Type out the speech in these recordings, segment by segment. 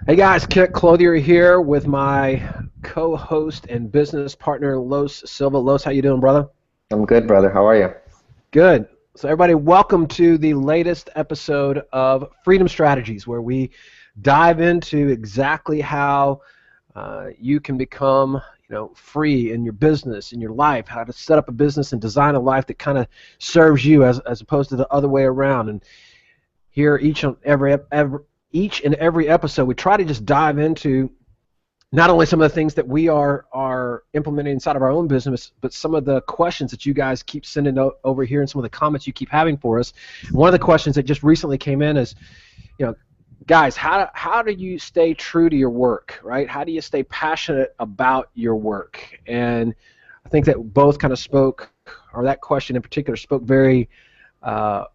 Hey guys, Kent Clothier here with my co-host and business partner Los Silva. Los, how you doing, brother? I'm good, brother. How are you? Good. So everybody, welcome to the latest episode of Freedom Strategies, where we dive into exactly how you can become, free in your business, in your life, how to set up a business and design a life that kind of serves you as opposed to the other way around. And here, each and every episode, we try to just dive into not only some of the things that we are implementing inside of our own business, but some of the questions that you guys keep sending over here and some of the comments you keep having for us. One of the questions that just recently came in is, guys, how do you stay true to your work, right? How do you stay passionate about your work? And I think that both kind of spoke, or that question in particular spoke very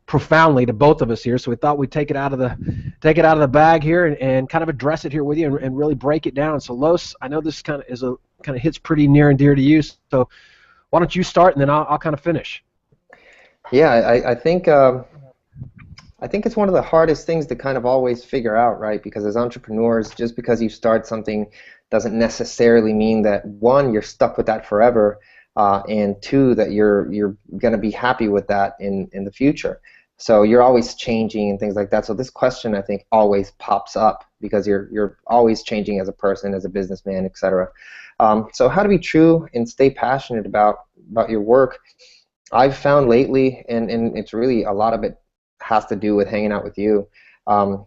profoundly to both of us here. So we thought we'd take it out of the bag here and kind of address it here with you and really break it down. So Los, I know this kind of hits pretty near and dear to you. So why don't you start and then I'll kind of finish. Yeah, I think it's one of the hardest things to kind of always figure out, right? Because as entrepreneurs, just because you start something doesn't necessarily mean that one, you're stuck with that forever, and two, that you're going to be happy with that in the future. So you're always changing and things like that. So this question, I think, always pops up because you're always changing as a person, as a businessman, etc. So how to be true and stay passionate about your work. I've found lately, and it's really a lot of it has to do with hanging out with you. Um,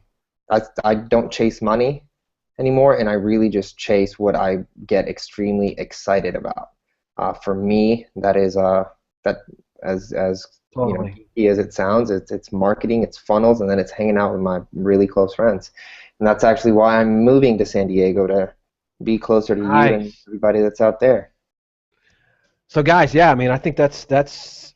I don't chase money anymore, and I really just chase what I get extremely excited about. For me, that is that as Totally. geeky as it sounds, it's marketing, it's funnels, and then it's hanging out with my really close friends. And that's actually why I'm moving to San Diego to be closer to you and Nice. everybody that's out there. So guys, yeah, I mean, I think that's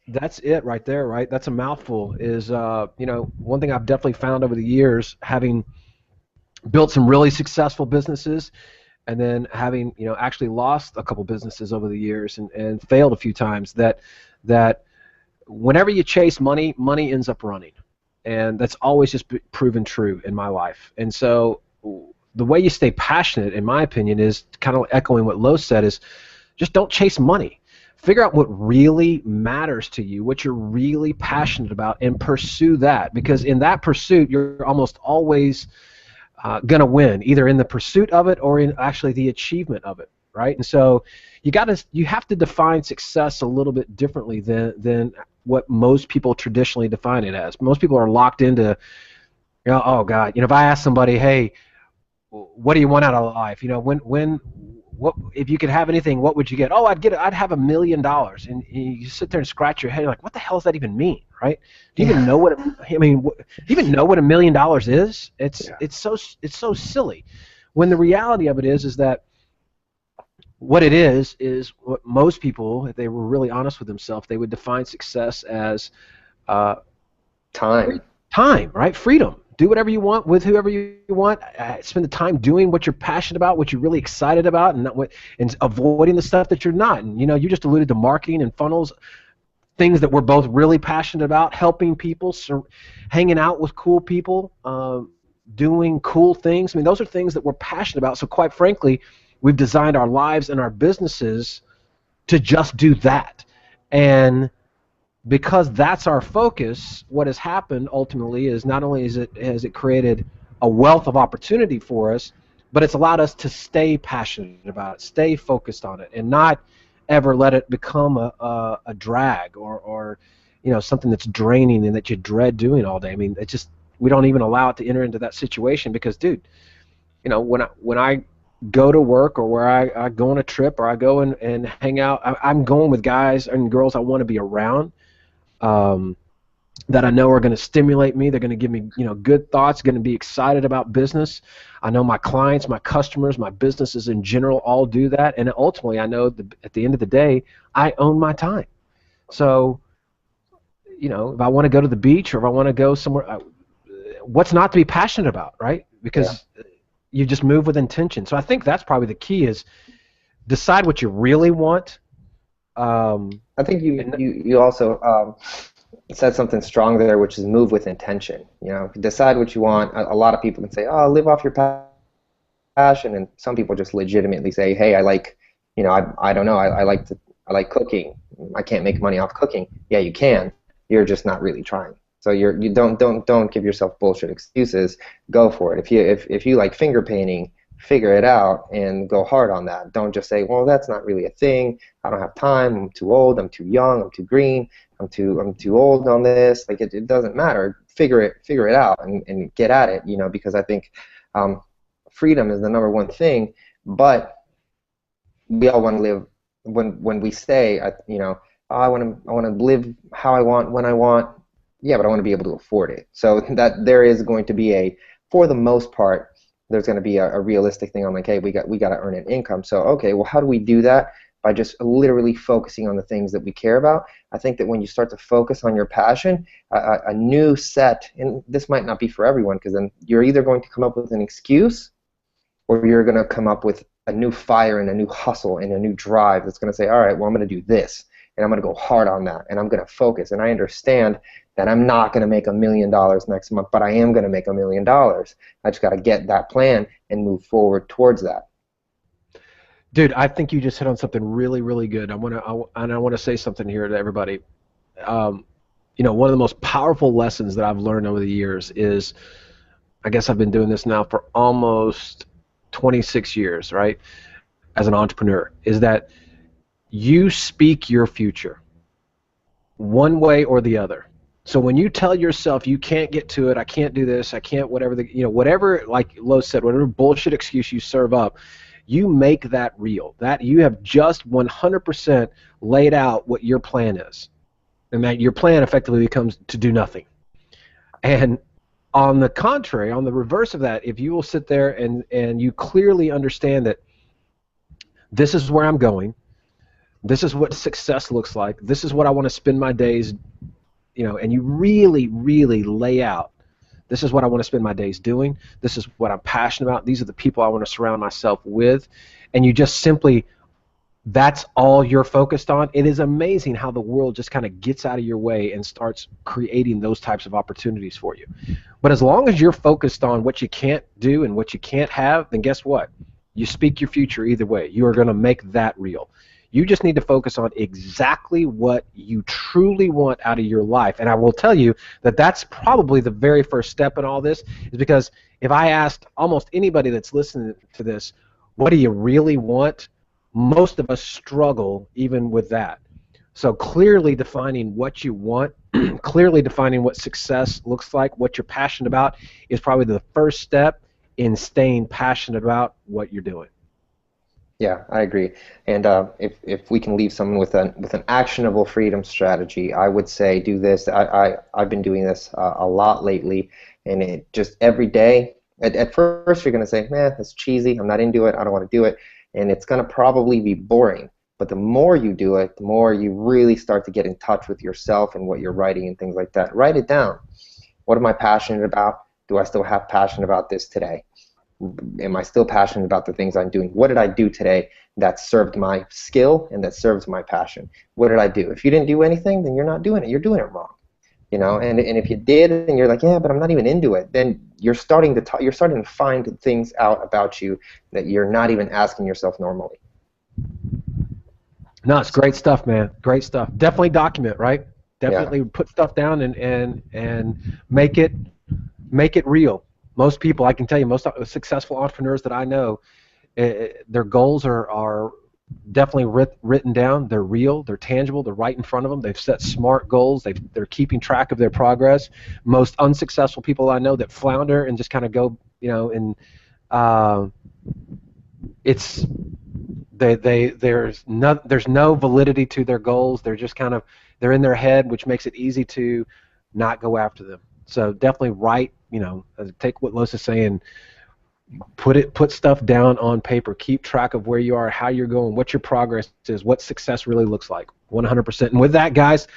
it right there, right? That's a mouthful. Is one thing I've definitely found over the years, having built some really successful businesses and then having actually lost a couple businesses over the years and failed a few times, that whenever you chase money, money ends up running, and that's always just proven true in my life. And so the way you stay passionate, in my opinion, is kind of echoing what Lowe said, is just don't chase money. Figure out what really matters to you, what you're really passionate about, and pursue that, because in that pursuit you're almost always going to win, either in the pursuit of it or in actually the achievement of it, right? And so you have to define success a little bit differently than what most people traditionally define it as. Most people are locked into, oh God, if I ask somebody, hey, what do you want out of life? What if you could have anything, what would you get? Oh, I'd have $1 million. And you sit there and scratch your head, you're like, what the hell does that even mean, right? Do you even Yeah. know what I mean? Do you even know what $1 million is? It's Yeah. it's so it's so silly. When the reality of it is that what it is what most people, if they were really honest with themselves, they would define success as uh, Time. time, right? Freedom. Do whatever you want with whoever you want. Spend the time doing what you're passionate about, what you're really excited about, and not and avoiding the stuff that you're not. And you just alluded to marketing and funnels, things that we're both really passionate about, helping people, hanging out with cool people, doing cool things. I mean, those are things that we're passionate about. So quite frankly, we've designed our lives and our businesses to just do that. And because that's our focus, what has happened ultimately is not only has it created a wealth of opportunity for us, but it's allowed us to stay passionate about it, stay focused on it, and not ever let it become a drag or something that's draining and that you dread doing all day. I mean, we don't even allow it to enter into that situation because, dude, when I go to work or where I go on a trip or I go and hang out, I'm going with guys and girls I want to be around, um, that I know are going to stimulate me. They're going to give me, good thoughts, going to be excited about business. I know my clients, my customers, my businesses in general all do that. And ultimately, I know that at the end of the day, I own my time. So, if I want to go to the beach or if I want to go somewhere, what's not to be passionate about, right? Yeah. Because you just move with intention. So I think that's probably the key is decide what you really want. I think And you also said something strong there, which is move with intention. Decide what you want. A lot of people can say, "Oh, live off your passion." passion, and some people just legitimately say, hey, I like, I don't know, I like cooking. I can't make money off cooking. Yeah, you can. You're just not really trying. So you don't give yourself bullshit excuses. Go for it. If you like finger painting, figure it out and go hard on that. Don't just say, well, that's not really a thing. I don't have time. I'm too old. I'm too young. I'm too green. I'm too old on this. Like it doesn't matter. Figure it out and get at it. Because I think freedom is the number one thing. But we all want to live when we say, oh, I want to live how I want when I want. Yeah, but I want to be able to afford it. So that there is going to be for the most part, there's going to be a realistic thing on like, hey, we got to earn an income. So okay, well, how do we do that? By just literally focusing on the things that we care about. I think that when you start to focus on your passion, a new set, and this might not be for everyone, because then you're either going to come up with an excuse, or you're going to come up with a new fire and a new hustle and a new drive that's going to say, all right, well, I'm going to do this, and I'm going to go hard on that, and I'm going to focus. And I understand that I'm not going to make $1 million next month, but I am going to make $1 million. I just got to get that plan and move forward towards that. Dude, I think you just hit on something really, really good. I want to say something here to everybody. One of the most powerful lessons that I've learned over the years is, I guess I've been doing this now for almost 26 years, right, as an entrepreneur, is that you speak your future one way or the other. So when you tell yourself you can't get to it, I can't do this, I can't whatever, whatever, like Lo said, whatever bullshit excuse you serve up, you make that real. That you have just 100% laid out what your plan is. And that your plan effectively becomes to do nothing. And on the contrary, on the reverse of that, if you will sit there and you clearly understand that this is where I'm going, this is what success looks like, this is what I want to spend my days, and you really, really lay out, this is what I want to spend my days doing, this is what I'm passionate about, these are the people I want to surround myself with, and you just simply, that's all you're focused on, it is amazing how the world just kind of gets out of your way and starts creating those types of opportunities for you. But as long as you're focused on what you can't do and what you can't have, then guess what? You speak your future either way. You are going to make that real. You just need to focus on exactly what you truly want out of your life. And I will tell you that that's probably the very first step in all this, is because if I asked almost anybody that's listening to this, what do you really want? Most of us struggle even with that. So clearly defining what you want, clearly defining what success looks like, what you're passionate about, is probably the first step in staying passionate about what you're doing. Yeah, I agree. And if we can leave someone with an actionable freedom strategy, I would say do this. I've been doing this a lot lately, and it just every day. At first, you're going to say, "Man, that's cheesy. I'm not into it. I don't want to do it," and it's going to probably be boring. But the more you do it, the more you really start to get in touch with yourself and what you're writing and things like that. Write it down. What am I passionate about? Do I still have passion about this today? Am I still passionate about the things I'm doing? What did I do today that served my skill and that serves my passion? What did I do? If you didn't do anything, then you're not doing it. You're doing it wrong. And if you did and you're like, yeah, but I'm not even into it, then you're starting to find things out about you that you're not even asking yourself normally. No, it's great stuff, man. Great stuff. Definitely document, right? Definitely put stuff down and make it real. Most people, I can tell you, most successful entrepreneurs that I know, their goals are definitely written down. They're real. They're tangible. They're right in front of them. They've set smart goals. They're keeping track of their progress. Most unsuccessful people I know that flounder and just kind of go, there's no validity to their goals. They're just they're in their head, which makes it easy to not go after them. So definitely write, take what Los is saying, put stuff down on paper, keep track of where you are, how you're going, what your progress is, what success really looks like, 100%. And with that, guys,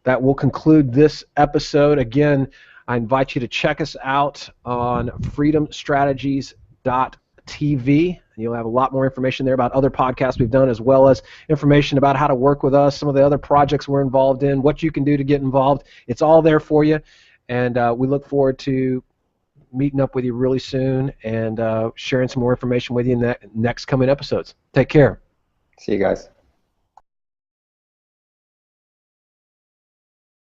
that will conclude this episode. Again, I invite you to check us out on freedomstrategies.tv. You'll have a lot more information there about other podcasts we've done, as well as information about how to work with us, some of the other projects we're involved in, what you can do to get involved. It's all there for you. And we look forward to meeting up with you really soon and sharing some more information with you in the next coming episodes. Take care. See you guys.